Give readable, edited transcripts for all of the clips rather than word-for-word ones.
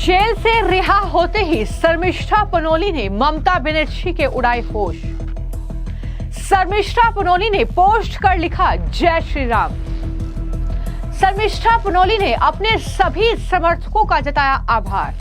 Jail से रिहा होते ही शर्मिष्ठा पनोली ने ममता बनर्जी के उड़ाए होश। शर्मिष्ठा पनोली ने पोस्ट कर लिखा, जय श्री राम। शर्मिष्ठा पनोली ने अपने सभी समर्थकों का जताया आभार।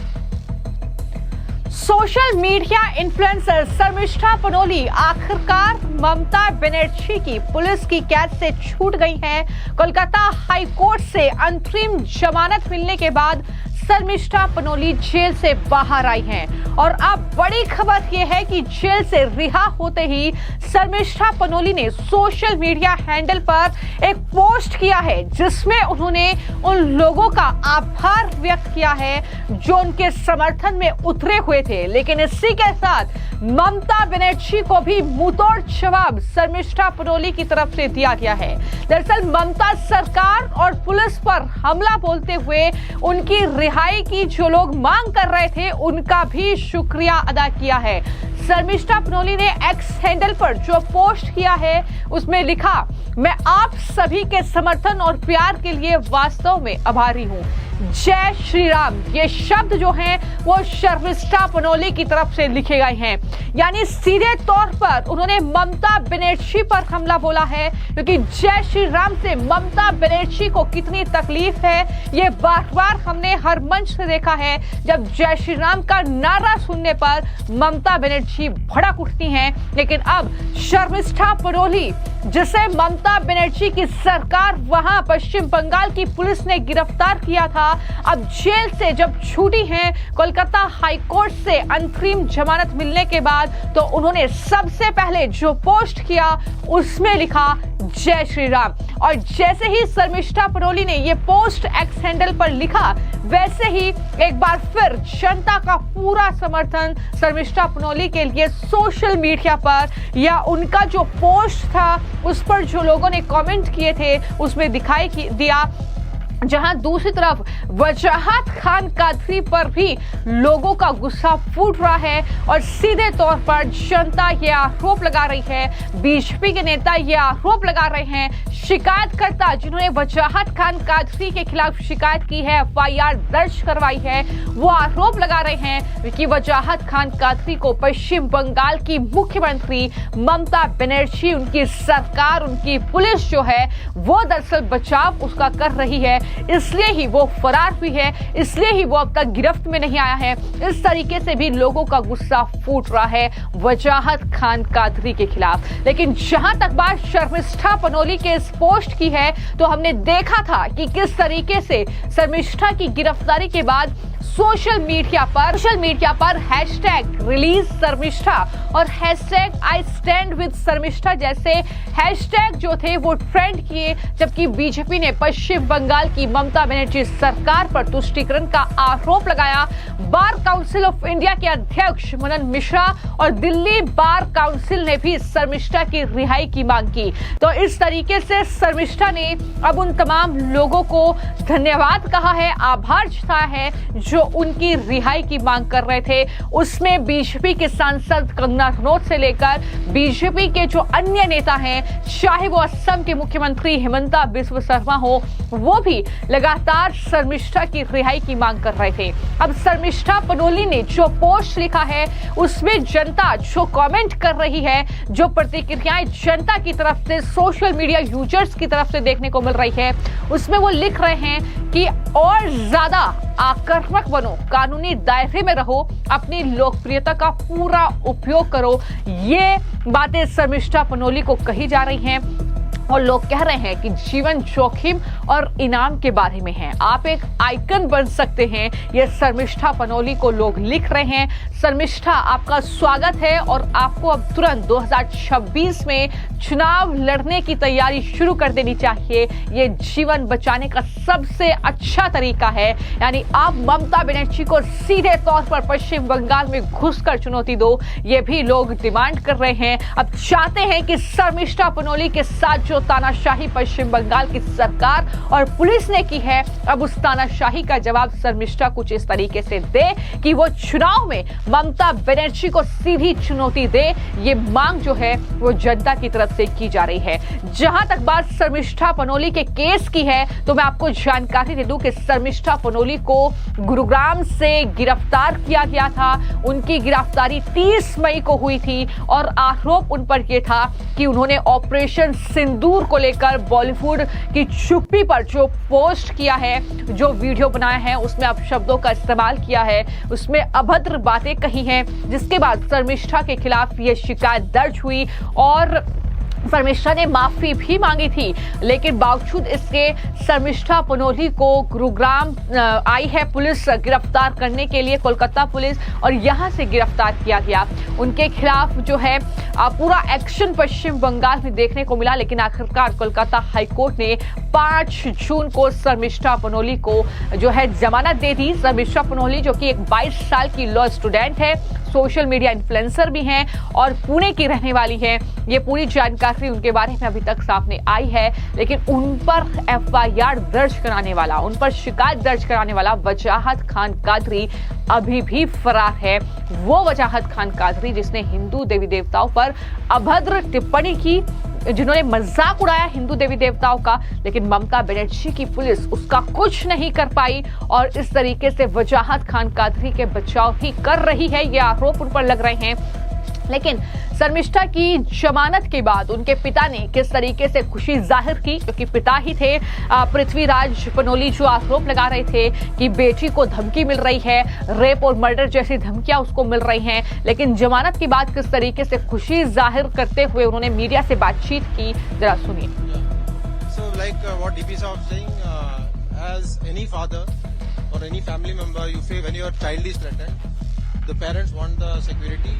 Social media influencer Sharmistha Panoli आखिरकार ममता बनर्जी की पुलिस की कैद से छूट गई हैं। कोलकाता हाई कोर्ट से अंतरिम जमानत मिलने के बाद शर्मिष्ठा पनोली जेल से बाहर आई हैं और अब बड़ी खबर यह है कि जेल से रिहा होते ही शर्मिष्ठा पनोली ने सोशल मीडिया हैंडल पर एक पोस्ट किया है जिसमें उन्होंने उन लोगों का आभार व्यक्त किया है जो उनके समर्थन में उतरे हुए थे। लेकिन इसी के साथ ममता बनर्जी को भी मुंहतोड़ जवाब शर्मिष्ठा पनोली की तरफ से दिया गया है। दरअसल ममता सरकार और पुलिस पर हमला बोलते हुए उनकी रिहाई की जो लोग मांग कर रहे थे उनका भी शुक्रिया अदा किया है। शर्मिष्ठा पनोली ने एक्स हैंडल पर जो पोस्ट किया है उसमें लिखा, मैं आप सभी के समर्थन और प्यार के लिए वास्तव में आभारी हूं। जय श्री राम। ये शब्द जो हैं वो शर्मिष्ठा पनोली की तरफ से लिखे गए हैं, यानी सीधे तौर पर उन्होंने ममता बनर्जी पर हमला बोला है, क्योंकि जय श्री राम से ममता बनर्जी को कितनी तकलीफ है ये बार बार हमने हर मंच से देखा है। जब जय श्री राम का नारा सुनने पर ममता बनर्जी भड़क उठती हैं, लेकिन अब शर्मिष्ठा पनोली जिसे ममता बनर्जी की सरकार वहां पश्चिम बंगाल की पुलिस ने गिरफ्तार किया था, अब जेल से जब छूटी हैं कोलकाता हाई कोर्ट से अंतरिम जमानत मिलने के बाद, तो उन्होंने सबसे पहले जो पोस्ट किया उसमें लिखा, जय श्री राम। और जैसे ही शर्मिष्ठा पनोली ने ये पोस्ट एक्स हैंडल पर लिखा, वैसे ही एक बार फिर जनता का पूरा समर्थन शर्मिष्ठा पनोली के लिए सोशल मीडिया पर या उनका जो पोस्ट था उस पर जो लोगों ने कमेंट किए थे उसमें दिखाई दिया। जहां दूसरी तरफ वजाहत खान कादरी पर भी लोगों का गुस्सा फूट रहा है और सीधे तौर पर जनता ये आरोप लगा रही है, बीजेपी के नेता ये आरोप लगा रहे हैं, शिकायतकर्ता जिन्होंने वजाहत खान कादरी के खिलाफ शिकायत की है, एफआईआर दर्ज करवाई है, वो आरोप लगा रहे हैं कि वजाहत खान कादरी को पश्चिम बंगाल की मुख्यमंत्री ममता बनर्जी, उनकी सरकार, उनकी पुलिस जो है वो दरअसल बचाव उसका कर रही है, इसलिए ही वो फरार हुई है, इसलिए ही वो अब तक गिरफ्त में नहीं आया है। इस तरीके से भी लोगों का गुस्सा फूट रहा है वजाहत खान कादरी के खिलाफ। लेकिन जहां तक बात शर्मिष्ठा पनोली के इस पोस्ट की है, तो हमने देखा था कि किस तरीके से शर्मिष्ठा की गिरफ्तारी के बाद सोशल मीडिया पर हैशटैग रिलीज शर्मिष्ठा और hashtag I stand with Sharmistha जैसे हैशटैग जो थे वो ट्रेंड किए, जबकि बीजेपी ने पश्चिम बंगाल की ममता बनर्जी सरकार पर तुष्टीकरण का आरोप लगाया। बार काउंसिल ऑफ इंडिया के अध्यक्ष मनन मिश्रा और दिल्ली बार काउंसिल ने भी शर्मिष्ठा की रिहाई की मांग की। तो इस तरीके से शर्मिष्ठा ने अब उन तमाम लोगों को धन्यवाद कहा है, आभार जताया है जो उनकी रिहाई की मांग कर रहे थे। उसमें बीजेपी के सांसद कंगना रनौत से लेकर बीजेपी के जो अन्य नेता हैं, चाहे वो असम के मुख्यमंत्री हिमंता बिस्वा शर्मा हो, वो भी लगातार शर्मिष्ठा की रिहाई की मांग कर रहे थे। अब शर्मिष्ठा पनोली ने जो पोस्ट लिखा है उसमें जनता जो कमेंट कर रही है, जो प्रतिक्रियाएं जनता की तरफ से, सोशल मीडिया यूजर्स की तरफ से देखने को मिल रही है, उसमें वो लिख रहे हैं कि और ज्यादा आक्रामक बनो, कानूनी दायरे में रहो, अपनी लोकप्रियता का पूरा उपयोग करो। ये बातें शर्मिष्ठा पनोली को कही जा रही हैं और लोग कह रहे हैं कि जीवन जोखिम और इनाम के बारे में है, आप एक आइकन बन सकते हैं। ये शर्मिष्ठा पनोली को लोग लिख रहे हैं। शर्मिष्ठा, आपका स्वागत है और आपको अब तुरंत 2026 में चुनाव लड़ने की तैयारी शुरू कर देनी चाहिए। ये जीवन बचाने का सबसे अच्छा तरीका है, यानी आप ममता बनर्जी को सीधे तौर पर पश्चिम बंगाल में घुसकर चुनौती दो। ये भी लोग डिमांड कर रहे हैं, अब चाहते हैं कि शर्मिष्ठा पनोली के साथ जो तानाशाही पश्चिम बंगाल की सरकार और पुलिस ने की है अब उस तानाशाही का जवाब शर्मिष्ठा कुछ इस तरीके से दे कि वो चुनाव में ममता बनर्जी को सीधी चुनौती दे। ये मांग जो है वो जनता की तरफ से की जा रही है। जहां तक बात शर्मिष्ठा पनोली के केस की है तो मैं आपको जानकारी दे दूं कि शर्मिष्ठा पनोली को गुरुग्राम से गिरफ्तार किया गया था। उनकी गिरफ्तारी 30 मई को हुई थी और आरोप उन पर यह था कि उन्होंने ऑपरेशन सिंदूर को लेकर बॉलीवुड की चुप्पी पर जो पोस्ट किया है, जो वीडियो बनाया है, उसमें अपशब्दों का इस्तेमाल किया है, उसमें अभद्र बातें कही हैं, जिसके बाद शर्मिष्ठा के खिलाफ यह शिकायत दर्ज हुई और शर्मिष्ठा ने माफी भी मांगी थी। लेकिन बावजूद इसके शर्मिष्ठा पनोली को गुरुग्राम आई है पुलिस गिरफ्तार करने के लिए, कोलकाता पुलिस, और यहां से गिरफ्तार किया गया। उनके खिलाफ जो है पूरा एक्शन पश्चिम बंगाल में देखने को मिला। लेकिन आखिरकार कोलकाता हाईकोर्ट ने 5 जून को शर्मिष्ठा पनोली को जो है जमानत दे दी। शर्मिष्ठा पनोली जो कि एक 22 साल की लॉ स्टूडेंट है, सोशल मीडिया इन्फ्लुएंसर भी हैं और पुणे की रहने वाली है। ये पूरी जानकारी उनके बारे में अभी तक सामने आई है। लेकिन उन पर FIR दर्ज कराने वाला, उन पर शिकायत दर्ज कराने वाला वजाहत खान कादरी अभी भी फरार है। वो वजाहत खान कादरी जिसने हिंदू देवी देवताओं पर अभद्र टिप्पणी की, जिन्होंने मजाक उड़ाया हिंदू देवी देवताओं का। लेकिन ममता बनर्जी की पुलिस उसका कुछ नहीं कर पाई और इस तरीके से वजाहत खान कादरी के बचाव ही कर रही है। ये आरोप उन पर लग रहे हैं। लेकिन शर्मिष्ठा की जमानत के बाद उनके पिता ने किस तरीके से खुशी जाहिर की, क्योंकि पिता ही थे पृथ्वीराज पनोली, जो आरोप लगा रहे थे कि बेटी को धमकी मिल रही है, रेप और मर्डर जैसी धमकियां उसको मिल रही हैं। लेकिन जमानत के बाद किस तरीके से खुशी जाहिर करते हुए उन्होंने मीडिया से बातचीत की, जरा सुनिए। So like what DP said saying, as any father or any family member, you feel when your child is threatened, the parents want the security.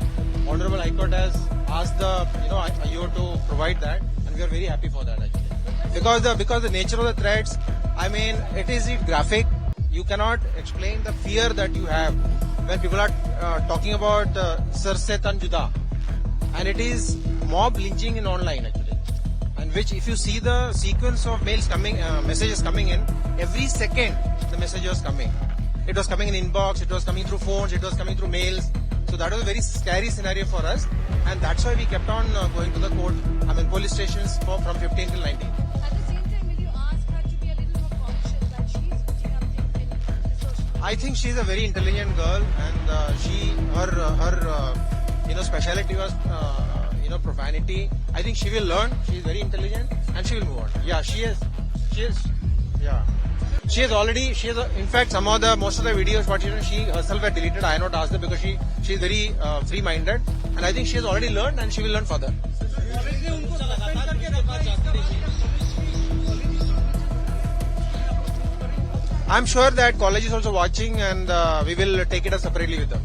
Honorable High Court has asked the IO to provide that, and we are very happy for that actually. Because the nature of the threats, I mean, it is graphic. You cannot explain the fear that you have when people are talking about Sir Se Tan Juda, and it is mob lynching in online actually, and which if you see the sequence of mails coming, messages coming in, every second the message was coming. It was coming in inbox, it was coming through phones, it was coming through mails. So that was a very scary scenario for us, and that's why we kept on going to the court, police stations from 15 till 19. At the same time, will you ask her to be a little more conscious that she is putting up the social? I think she's a very intelligent girl, and her speciality was profanity. I think she will learn. She's very intelligent, and she will move on. Yeah, she is. Yeah. She has already. In fact, most of the videos what she herself had deleted. I have not asked her because she is very free-minded, and I think she has already learned, and she will learn further. I'm sure that college is also watching, and we will take it up separately with them.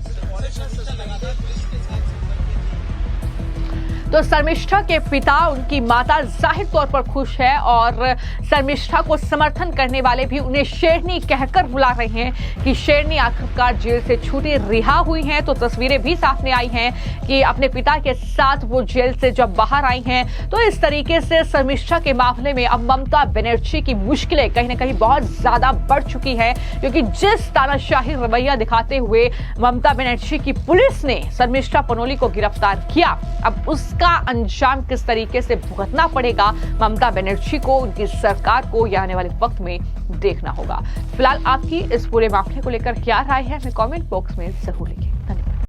तो शर्मिष्ठा के पिता, उनकी माता जाहिर तौर पर खुश है और शर्मिष्ठा को समर्थन करने वाले भी उन्हें शेरनी कहकर बुला रहे हैं कि शेरनी आखिरकार जेल से छूटी रिहा हुई हैं। तो तस्वीरें भी सामने आई हैं कि अपने पिता के साथ वो जेल से जब बाहर आई हैं। तो इस तरीके से शर्मिष्ठा के मामले में अब ममता बनर्जी की मुश्किलें कहीं ना कहीं बहुत ज्यादा बढ़ चुकी है, क्योंकि जिस तानाशाही रवैया दिखाते हुए ममता बनर्जी की पुलिस ने शर्मिष्ठा पनोली को गिरफ्तार किया, अब उसका अंजाम किस तरीके से भुगतना पड़ेगा ममता बनर्जी को, उनकी सरकार को, या आने वाले वक्त में देखना होगा। फिलहाल आपकी इस पूरे मामले को लेकर क्या राय है, हमें कमेंट बॉक्स में जरूर लिखें। धन्यवाद।